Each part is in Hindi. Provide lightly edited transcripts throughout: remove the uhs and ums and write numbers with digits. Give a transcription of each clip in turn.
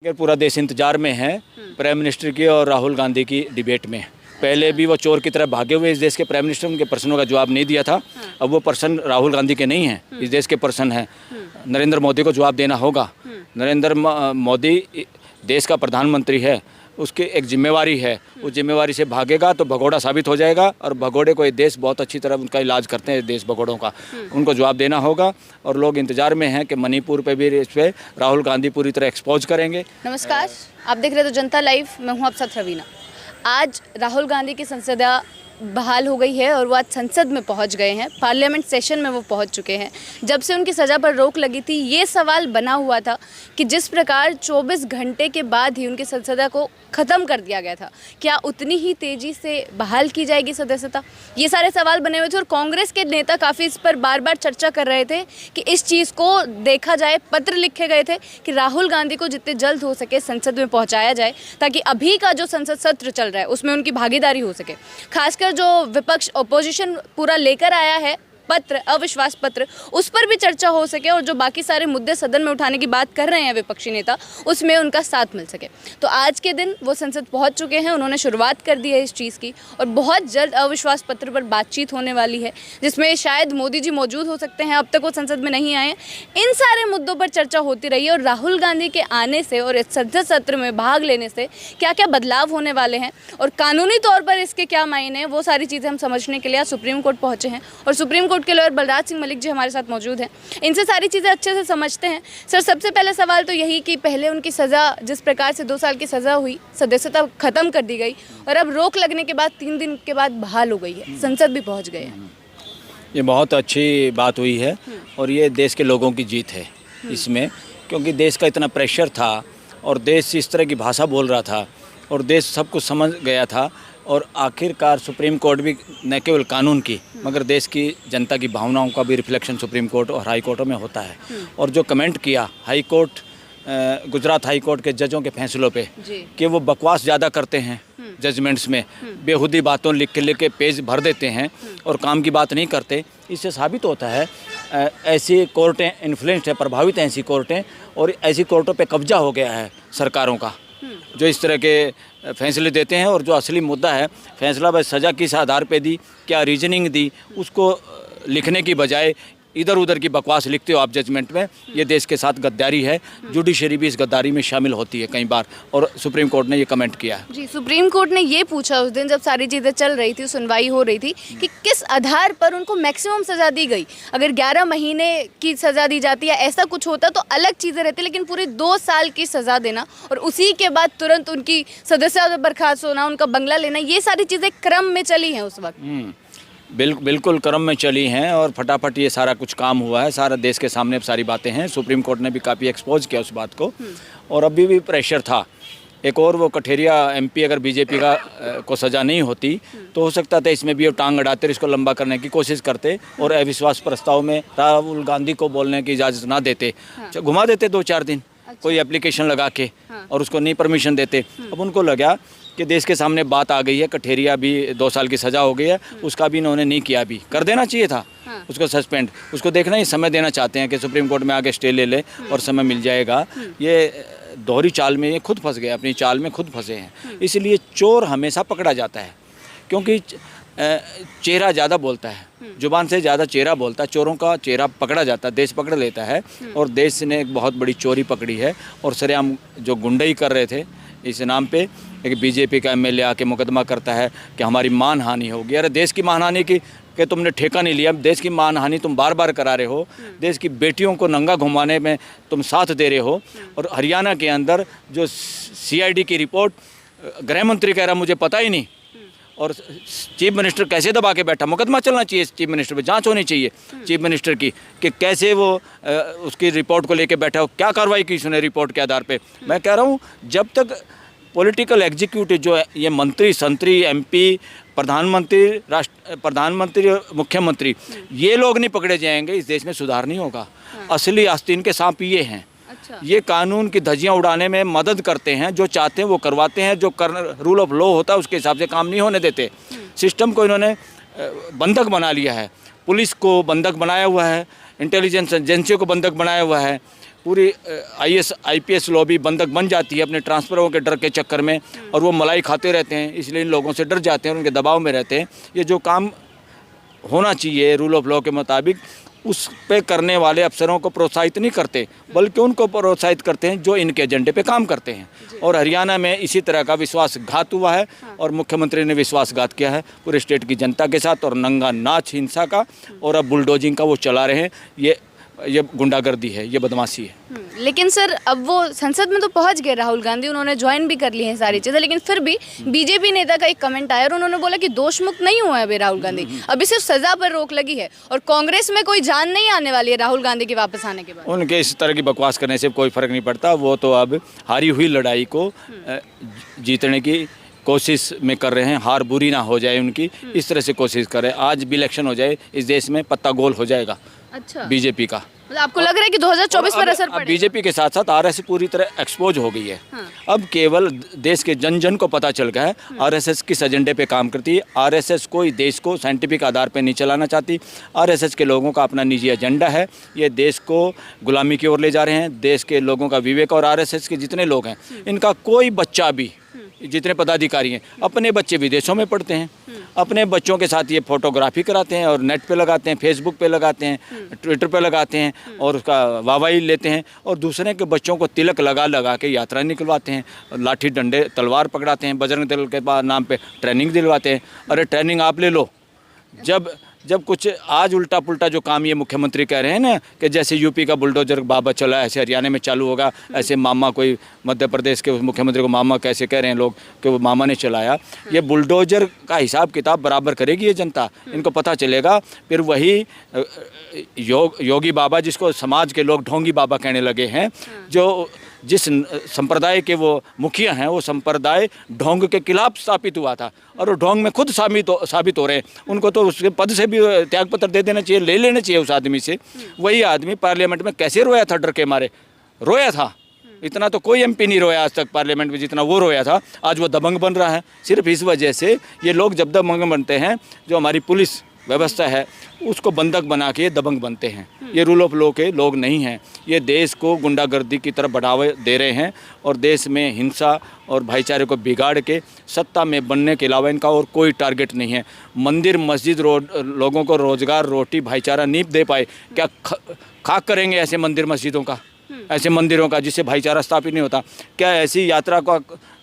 अगर पूरा देश इंतजार में है प्राइम मिनिस्टर की और राहुल गांधी की डिबेट में। पहले भी वो चोर की तरह भागे हुए इस देश के प्राइम मिनिस्टर उनके प्रश्नों का जवाब नहीं दिया था। अब वो पर्सन राहुल गांधी के नहीं हैं, इस देश के पर्सन हैं। नरेंद्र मोदी को जवाब देना होगा। नरेंद्र मोदी देश का प्रधानमंत्री है, उसकी एक जिम्मेवारी है। उस जिम्मेवारी से भागेगा तो भगोड़ा साबित हो जाएगा, और भगोड़े को ये देश बहुत अच्छी तरह उनका इलाज करते हैं देश भगोड़ों का। उनको जवाब देना होगा और लोग इंतजार में हैं कि मणिपुर पे भी इस पे राहुल गांधी पूरी तरह एक्सपोज करेंगे। नमस्कार, आप देख रहे हो जनता लाइव। मैं हूं आपके साथ रवीना। आज राहुल गांधी की संसद बहाल हो गई है और वो आज संसद में पहुंच गए हैं। पार्लियामेंट सेशन में वो पहुंच चुके हैं। जब से उनकी सज़ा पर रोक लगी थी, ये सवाल बना हुआ था कि जिस प्रकार 24 घंटे के बाद ही उनकी सदस्यता को ख़त्म कर दिया गया था, क्या उतनी ही तेज़ी से बहाल की जाएगी सदस्यता? ये सारे सवाल बने हुए थे और कांग्रेस के नेता काफ़ी इस पर बार बार चर्चा कर रहे थे कि इस चीज़ को देखा जाए। पत्र लिखे गए थे कि राहुल गांधी को जितने जल्द हो सके संसद में पहुँचाया जाए, ताकि अभी का जो संसद सत्र चल रहा है उसमें उनकी भागीदारी हो सके। खासकर जो विपक्ष ऑपोजिशन पूरा लेकर आया है पत्र, अविश्वास पत्र, उस पर भी चर्चा हो सके और जो बाकी सारे मुद्दे सदन में उठाने की बात कर रहे हैं विपक्षी नेता, उसमें उनका साथ मिल सके। तो आज के दिन वो संसद पहुंच चुके हैं, उन्होंने शुरुआत कर दी है इस चीज़ की और बहुत जल्द अविश्वास पत्र पर बातचीत होने वाली है, जिसमें शायद मोदी जी मौजूद हो सकते हैं। अब तक वो संसद में नहीं आए हैं। इन सारे मुद्दों पर चर्चा होती रही है और राहुल गांधी के आने से और इस संसद सत्र में भाग लेने से क्या क्या बदलाव होने वाले हैं और कानूनी तौर पर इसके क्या मायने हैं, वो सारी चीज़ें हम समझने के लिए आज सुप्रीम कोर्ट पहुँचे हैं। और सुप्रीम कोर्ट के लॉयर बलराज सिंह मलिक जी हमारे साथ मौजूद हैं। इनसे सारी चीज़ें अच्छे से समझते हैं। सर, सबसे पहले सवाल तो यही कि पहले उनकी सज़ा, जिस प्रकार से 2 साल की सज़ा हुई, सदस्यता खत्म कर दी गई और अब रोक लगने के बाद 3 दिन के बाद बहाल हो गई है, संसद भी पहुंच गए हैं। ये बहुत अच्छी बात हुई है और ये देश के लोगों की जीत है इसमें, क्योंकि देश का इतना प्रेशर था और देश इस तरह की भाषा बोल रहा था और देश सब कुछ समझ गया था। और आखिरकार सुप्रीम कोर्ट भी न केवल कानून की मगर देश की जनता की भावनाओं का भी रिफ्लेक्शन सुप्रीम कोर्ट और हाई कोर्टों में होता है। और जो कमेंट किया high court, Gujarat high court के जजों के फैसलों पे कि वो बकवास ज़्यादा करते हैं जजमेंट्स में, बेहुदी बातों लिख के पेज भर देते हैं और काम की बात नहीं करते, इससे साबित होता है ऐसी कोर्टें इन्फ्लुएंस्ड है, प्रभावित हैं ऐसी कोर्टें, और ऐसी कोर्टों पे कब्जा हो गया है सरकारों का जो इस तरह के फैसले देते हैं। और जो असली मुद्दा है, फैसला बस सज़ा किस आधार पे दी, क्या रीजनिंग दी, उसको लिखने की बजाय इधर उधर की बकवास लिखते हो आप जजमेंट में। ये देश के साथ गद्दारी है। जुडिशरी भी इस गद्दारी में शामिल होती है कई बार, और सुप्रीम कोर्ट ने ये कमेंट किया जी। सुप्रीम कोर्ट ने ये पूछा उस दिन जब सारी चीज़ें चल रही थी, सुनवाई हो रही थी, कि किस आधार पर उनको मैक्सिमम सज़ा दी गई। अगर 11 महीने की सज़ा दी जाती है, ऐसा कुछ होता तो अलग चीज़ें रहती, लेकिन पूरी 2 साल की सज़ा देना और उसी के बाद तुरंत उनकी सदस्यता बर्खास्त होना, उनका बंगला लेना, ये सारी चीज़ें क्रम में चली हैं उस वक्त। बिल्कुल क्रम में चली हैं और फटाफट ये सारा कुछ काम हुआ है। सारा देश के सामने सारी बातें हैं। सुप्रीम कोर्ट ने भी काफ़ी एक्सपोज किया उस बात को। और अभी भी प्रेशर था एक और, वो कठेरिया एमपी अगर बीजेपी का को सज़ा नहीं होती तो हो सकता था इसमें भी वो टांग अड़ाते और इसको लंबा करने की कोशिश करते और अविश्वास प्रस्ताव में राहुल गांधी को बोलने की इजाज़त ना देते, घुमा देते 2-4 दिन कोई एप्लीकेशन लगा के और उसको नहीं परमिशन देते। अब उनको लगा कि देश के सामने बात आ गई है, कठेरिया भी 2 साल की सज़ा हो गई है, उसका भी इन्होंने नहीं किया, भी कर देना चाहिए था उसको सस्पेंड। उसको देखना ही समय देना चाहते हैं कि सुप्रीम कोर्ट में आगे स्टे ले ले और समय मिल जाएगा। ये दोहरी चाल में ये खुद फंस गए, अपनी चाल में खुद फंसे हैं। इसलिए चोर हमेशा पकड़ा जाता है, क्योंकि चेहरा ज़्यादा बोलता है, जुबान से ज़्यादा चेहरा बोलता है। चोरों का चेहरा पकड़ा जाता है, देश पकड़ लेता है। और देश ने एक बहुत बड़ी चोरी पकड़ी है और सरेआम जो गुंडई कर रहे थे इस नाम पे, एक बीजेपी का एमएलए आके मुकदमा करता है कि हमारी मानहानि होगी। अरे देश की मानहानि की कि तुमने ठेका नहीं लिया, देश की मानहानि तुम बार बार करा रहे हो, देश की बेटियों को नंगा घुमाने में तुम साथ दे रहे हो। और हरियाणा के अंदर जो सीआईडी की रिपोर्ट, गृह मंत्री कह रहा मुझे पता ही नहीं, और चीफ मिनिस्टर कैसे दबा के बैठा। मुकदमा चलना चाहिए चीफ मिनिस्टर पे, जांच होनी चाहिए चीफ मिनिस्टर की कि कैसे वो उसकी रिपोर्ट को लेके बैठा हो, क्या कार्रवाई की उसने रिपोर्ट के आधार पे। मैं कह रहा हूँ जब तक पॉलिटिकल एग्जीक्यूटिव जो है, ये मंत्री संतरी एमपी, प्रधानमंत्री मुख्यमंत्री, ये लोग नहीं पकड़े जाएंगे, इस देश में सुधार नहीं होगा। असली आस्तीन के सांप ये हैं। ये कानून की धज्जियां उड़ाने में मदद करते हैं, जो चाहते हैं वो करवाते हैं, जो रूल ऑफ लॉ होता है उसके हिसाब से काम नहीं होने देते। सिस्टम को इन्होंने बंधक बना लिया है, पुलिस को बंधक बनाया हुआ है, इंटेलिजेंस एजेंसियों को बंधक बनाया हुआ है, पूरी IAS IPS लॉबी बंधक बन जाती है अपने ट्रांसफरों के डर के चक्कर में, और वो मलाई खाते रहते हैं, इसलिए इन लोगों से डर जाते हैं और उनके दबाव में रहते हैं। ये जो काम होना चाहिए रूल ऑफ लॉ के मुताबिक, उस पे करने वाले अफसरों को प्रोत्साहित नहीं करते, बल्कि उनको प्रोत्साहित करते हैं जो इनके एजेंडे पे काम करते हैं। और हरियाणा में इसी तरह का विश्वासघात हुआ है, और मुख्यमंत्री ने विश्वासघात किया है पूरे स्टेट की जनता के साथ, और नंगा नाच हिंसा का और अब बुलडोजिंग का वो चला रहे हैं। ये गुंडागर्दी है, ये बदमाशी है। लेकिन सर अब वो संसद में तो पहुंच गए राहुल गांधी, उन्होंने ज्वाइन भी कर ली हैं सारी चीज़ें, लेकिन फिर भी बीजेपी नेता का एक कमेंट आया और उन्होंने बोला कि दोषमुक्त नहीं हुआ है अभी राहुल गांधी, अभी सिर्फ सजा पर रोक लगी है और कांग्रेस में कोई जान नहीं आने वाली है राहुल गांधी के वापस आने के बाद। उनके इस तरह की बकवास करने से कोई फ़र्क नहीं पड़ता, वो तो अब हारी हुई लड़ाई को जीतने की कोशिश में कर रहे हैं। हार बुरी ना हो जाए उनकी, इस तरह से कोशिश कर रहे हैं। आज भी इलेक्शन हो जाए इस देश में, पत्ता गोल हो जाएगा। अच्छा, बीजेपी का मतलब आपको लग रहा है कि 2024 पर असर पड़ेगा? बीजेपी के साथ साथ RSS पूरी तरह एक्सपोज हो गई है। अब केवल देश के जन जन को पता चल गया है RSS किस एजेंडे पे काम करती है। RSS कोई देश को साइंटिफिक आधार पे नहीं चलाना चाहती। RSS के लोगों का अपना निजी एजेंडा है, ये देश को गुलामी की ओर ले जा रहे हैं। देश के लोगों का विवेक, और RSS के जितने लोग हैं इनका कोई बच्चा भी, जितने पदाधिकारी हैं, अपने बच्चे विदेशों में पढ़ते हैं, अपने बच्चों के साथ ये फोटोग्राफी कराते हैं और नेट पे लगाते हैं, फेसबुक पे लगाते हैं, ट्विटर पे लगाते हैं और उसका वाहवाही लेते हैं, और दूसरे के बच्चों को तिलक लगा लगा के यात्रा निकलवाते हैं, लाठी डंडे तलवार पकड़ाते हैं, बजरंग दल के नाम पे ट्रेनिंग दिलवाते हैं। अरे ट्रेनिंग आप ले लो। जब कुछ आज उल्टा पुल्टा जो काम ये मुख्यमंत्री कह रहे हैं ना, कि जैसे यूपी का बुलडोजर बाबा चला ऐसे हरियाणा में चालू होगा, ऐसे मामा, कोई मध्य प्रदेश के मुख्यमंत्री को मामा कैसे कह रहे हैं लोग कि वो मामा ने चलाया। ये बुलडोजर का हिसाब किताब बराबर करेगी ये जनता, इनको पता चलेगा। फिर वही योगी बाबा, जिसको समाज के लोग ढोंगी बाबा कहने लगे हैं, जो जिस संप्रदाय के वो मुखिया हैं, वो संप्रदाय ढोंग के खिलाफ स्थापित हुआ था, और वो ढोंग में खुद साबित हो रहे हैं। उनको तो उसके पद से भी त्यागपत्र दे देना चाहिए, ले लेना चाहिए उस आदमी से। वही आदमी पार्लियामेंट में कैसे रोया था, डर के मारे रोया था। इतना तो कोई MP नहीं रोया आज तक पार्लियामेंट में जितना वो रोया था। आज वो दबंग बन रहा है। सिर्फ इस वजह से ये लोग जब दबंग बनते हैं, जो हमारी पुलिस व्यवस्था है उसको बंधक बना के दबंग बनते हैं। ये रूल ऑफ लॉ के लोग नहीं हैं। ये देश को गुंडागर्दी की तरफ बढ़ावा दे रहे हैं, और देश में हिंसा और भाईचारे को बिगाड़ के सत्ता में बनने के अलावा इनका और कोई टारगेट नहीं है। मंदिर मस्जिद लोगों को रोजगार, रोटी, भाईचारा नहीं दे पाए, क्या खाक करेंगे ऐसे मंदिर मस्जिदों का, ऐसे मंदिरों का जिससे भाईचारा स्थापित नहीं होता? क्या ऐसी यात्रा का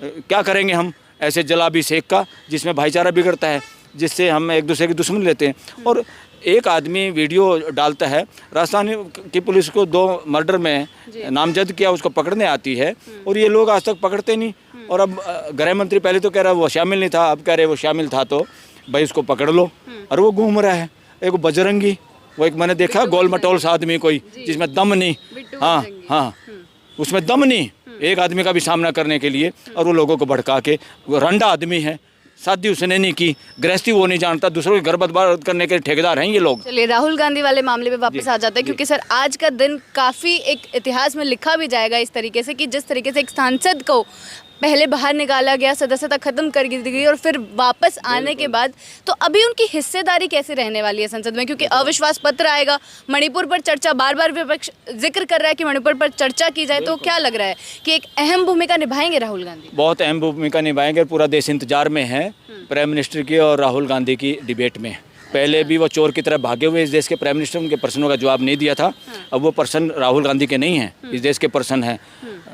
क्या करेंगे हम, ऐसे जलाभिषेक का जिसमें भाईचारा बिगड़ता है, जिससे हम एक दूसरे की दुश्मन लेते हैं? और एक आदमी वीडियो डालता है, राजस्थान की पुलिस को 2 मर्डर में नामजद किया, उसको पकड़ने आती है, और ये लोग आज तक पकड़ते नहीं। और अब गृह मंत्री पहले तो कह रहा है वो शामिल नहीं था, अब कह रहे वो शामिल था, तो भाई उसको पकड़ लो। और वो घूम रहा है एक बजरंगी, वो एक मैंने देखा गोल मटोल सा आदमी कोई, जिसमें दम नहीं, हाँ उसमें दम नहीं एक आदमी का भी सामना करने के लिए, और वो लोगों को भड़का के, वो रंडा आदमी है, शादी उसने नहीं की, गृहस्थी वो नहीं जानता, दूसरों के घर बर्बाद करने के ठेकेदार हैं ये लोग। चलिए राहुल गांधी वाले मामले पे वापस आ जाते हैं, क्योंकि सर आज का दिन काफ़ी एक इतिहास में लिखा भी जाएगा इस तरीके से कि जिस तरीके से एक सांसद को पहले बाहर निकाला गया, सदस्यता खत्म कर दी गई, और फिर वापस आने के बाद तो अभी उनकी हिस्सेदारी कैसे रहने वाली है संसद में? क्योंकि अविश्वास पत्र आएगा, मणिपुर पर चर्चा, बार बार विपक्ष जिक्र कर रहा है कि मणिपुर पर चर्चा की जाए, तो क्या लग रहा है कि एक अहम भूमिका निभाएंगे राहुल गांधी? बहुत अहम भूमिका निभाएंगे। पूरा देश इंतजार में है प्राइम मिनिस्टर की और राहुल गांधी की डिबेट में। पहले भी वो चोर की तरह भागे हुए इस देश के प्राइम मिनिस्टर, उनके प्रश्नों का जवाब नहीं दिया था। अब वो पर्सन राहुल गांधी के नहीं हैं, इस देश के पर्सन हैं।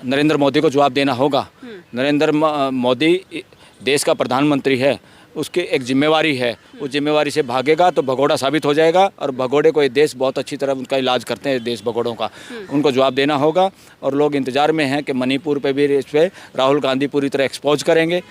नरेंद्र मोदी को जवाब देना होगा। नरेंद्र मोदी देश का प्रधानमंत्री है, उसकी एक जिम्मेवारी है। उस जिम्मेवारी से भागेगा तो भगोड़ा साबित हो जाएगा, और भगोड़े को ये देश बहुत अच्छी तरह उनका इलाज करते हैं, देश भगोड़ों का। उनको जवाब देना होगा, और लोग इंतज़ार में हैं कि मणिपुर पे भी इस पर राहुल गांधी पूरी तरह एक्सपोज करेंगे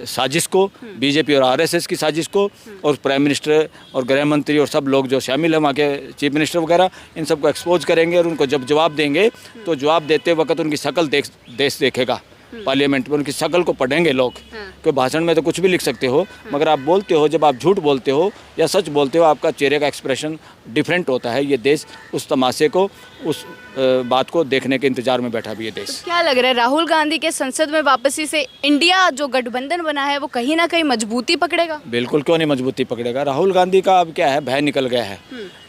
साजिश को, बीजेपी और RSS की साजिश को, और प्राइम मिनिस्टर और गृह मंत्री और सब लोग जो शामिल हैं वहाँ के चीफ मिनिस्टर वगैरह, इन सबको एक्सपोज करेंगे। और उनको जब जवाब देंगे तो जवाब देते वक्त उनकी शक्ल देश देखेगा। पार्लियामेंट में उनकी शक्ल को पढ़ेंगे लोग, क्योंकि भाषण में तो कुछ भी लिख सकते हो, मगर आप बोलते हो, जब आप झूठ बोलते हो या सच बोलते हो, आपका चेहरे का एक्सप्रेशन डिफरेंट होता है। ये देश उस तमाशे को, उस बात को देखने के इंतजार में बैठा भी ये देश। तो क्या लग रहा है राहुल गांधी के संसद में वापसी से इंडिया जो गठबंधन बना है वो कहीं ना कहीं मजबूती पकड़ेगा? बिल्कुल, क्यों नहीं मजबूती पकड़ेगा। राहुल गांधी का अब क्या है, भय निकल गया है।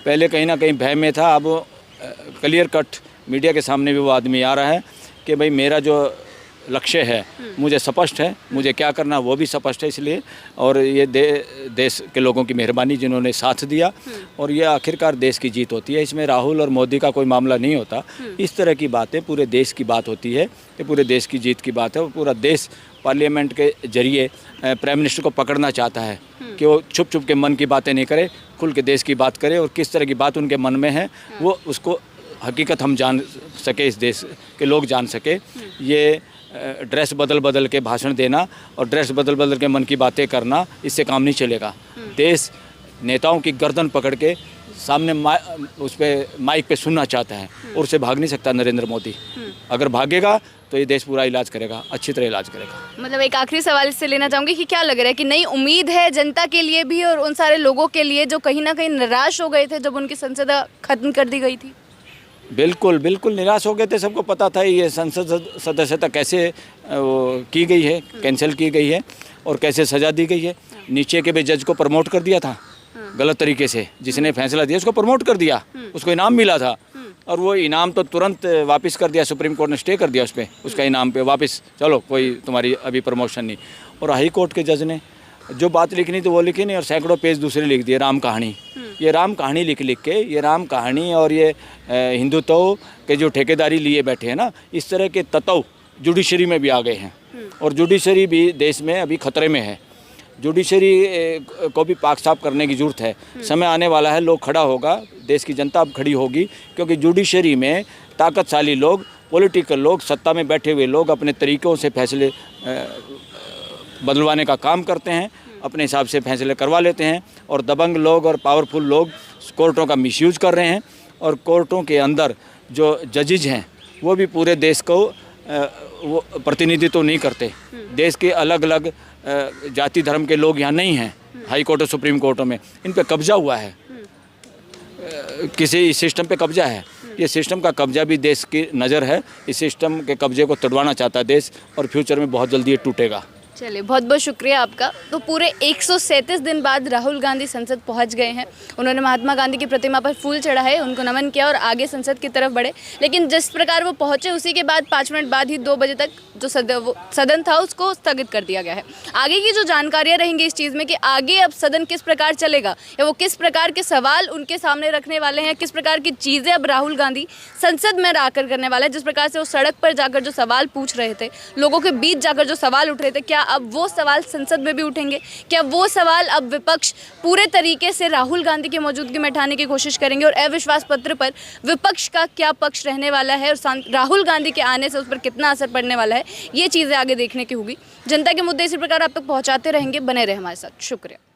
पहले कहीं ना कहीं भय में था, अब क्लियर कट मीडिया के सामने भी वो आदमी आ रहा है कि भाई मेरा जो लक्ष्य है मुझे स्पष्ट है, मुझे क्या करना वो भी स्पष्ट है। इसलिए और ये देश के लोगों की मेहरबानी जिन्होंने साथ दिया, और ये आखिरकार देश की जीत होती है। इसमें राहुल और मोदी का कोई मामला नहीं होता। इस तरह की बातें पूरे देश की बात होती है, ये पूरे देश की जीत की बात है। और पूरा देश पार्लियामेंट के जरिए प्राइम मिनिस्टर को पकड़ना चाहता है कि वो छुप छुप के मन की बातें नहीं करे, खुल के देश की बात करे, और किस तरह की बात उनके मन में है वो उसको हकीकत हम जान सके, इस देश के लोग जान सके। ये ड्रेस बदल बदल के भाषण देना और ड्रेस बदल बदल के मन की बातें करना, इससे काम नहीं चलेगा। देश नेताओं की गर्दन पकड़ के सामने उस पर माइक पे सुनना चाहता है, और उससे भाग नहीं सकता नरेंद्र मोदी। अगर भागेगा तो ये देश पूरा इलाज करेगा, अच्छी तरह इलाज करेगा। मतलब एक आखिरी सवाल इससे लेना चाहूँगी कि क्या लग रहा है कि नई उम्मीद है जनता के लिए भी और उन सारे लोगों के लिए जो कहीं ना कहीं निराश हो गए थे जब उनकी संसद खत्म कर दी गई थी? बिल्कुल बिल्कुल निराश हो गए थे। सबको पता था ये संसद सदस्यता कैसे की गई है, कैंसिल की गई है और कैसे सज़ा दी गई है। नीचे के भी जज को प्रमोट कर दिया था गलत तरीके से, जिसने फैसला दिया उसको प्रमोट कर दिया, उसको इनाम मिला था, और वो इनाम तो तुरंत वापस कर दिया। सुप्रीम कोर्ट ने स्टे कर दिया उस पर, उसका इनाम पे वापस, चलो कोई तुम्हारी अभी प्रमोशन नहीं। और हाई कोर्ट के जज ने जो बात लिखनी थी वो लिखी नहीं, और सैकड़ों पेज दूसरे लिख दिए, राम कहानी। ये राम कहानी लिख लिख के, ये राम कहानी और ये हिंदुत्व के जो ठेकेदारी लिए बैठे हैं ना, इस तरह के तत्व जुडिशरी में भी आ गए हैं, और जुडिशरी भी देश में अभी खतरे में है। जुडिशरी को भी पाक साफ करने की ज़रूरत है। समय आने वाला है, लोग खड़ा होगा, देश की जनता अब खड़ी होगी, क्योंकि जुडिशरी में ताकतशाली लोग, पॉलिटिकल लोग, सत्ता में बैठे हुए लोग अपने तरीक़ों से फैसले बदलवाने का काम करते हैं, अपने हिसाब से फैसले करवा लेते हैं, और दबंग लोग और पावरफुल लोग कोर्टों का मिसयूज कर रहे हैं। और कोर्टों के अंदर जो जजेज हैं वो भी पूरे देश को वो प्रतिनिधित्व तो नहीं करते। देश के अलग अलग जाति धर्म के लोग यहाँ नहीं हैं हाई कोर्ट और सुप्रीम कोर्टों में, इन पे कब्जा हुआ है, किसी सिस्टम पे कब्जा है। ये सिस्टम का कब्जा भी देश की नज़र है, इस सिस्टम के कब्जे को तोड़वाना चाहता है देश, और फ्यूचर में बहुत जल्दी ये टूटेगा। चलिए, बहुत बहुत शुक्रिया आपका। तो पूरे 137 दिन बाद राहुल गांधी संसद पहुंच गए हैं। उन्होंने महात्मा गांधी की प्रतिमा पर फूल चढ़ा है, उनको नमन किया और आगे संसद की तरफ बढ़े। लेकिन जिस प्रकार वो पहुंचे उसी के बाद 5 मिनट बाद ही 2 बजे तक जो सदन था उसको स्थगित कर दिया गया है। आगे की जो जानकारियाँ रहेंगी इस चीज़ में कि आगे अब सदन किस प्रकार चलेगा, या वो किस प्रकार के सवाल उनके सामने रखने वाले हैं, किस प्रकार की चीज़ें अब राहुल गांधी संसद में आकर करने वाले हैं। जिस प्रकार से वो सड़क पर जाकर जो सवाल पूछ रहे थे, लोगों के बीच जाकर जो सवाल उठ रहे थे, क्या अब वो सवाल संसद में भी उठेंगे? क्या वो सवाल अब विपक्ष पूरे तरीके से राहुल गांधी की मौजूदगी में उठाने की कोशिश करेंगे? और अविश्वास पत्र पर विपक्ष का क्या पक्ष रहने वाला है, और राहुल गांधी के आने से उस पर कितना असर पड़ने वाला है, ये चीज़ें आगे देखने की होगी। जनता के मुद्दे इसी प्रकार आप तक पहुंचाते रहेंगे, बने रहे हमारे साथ। शुक्रिया।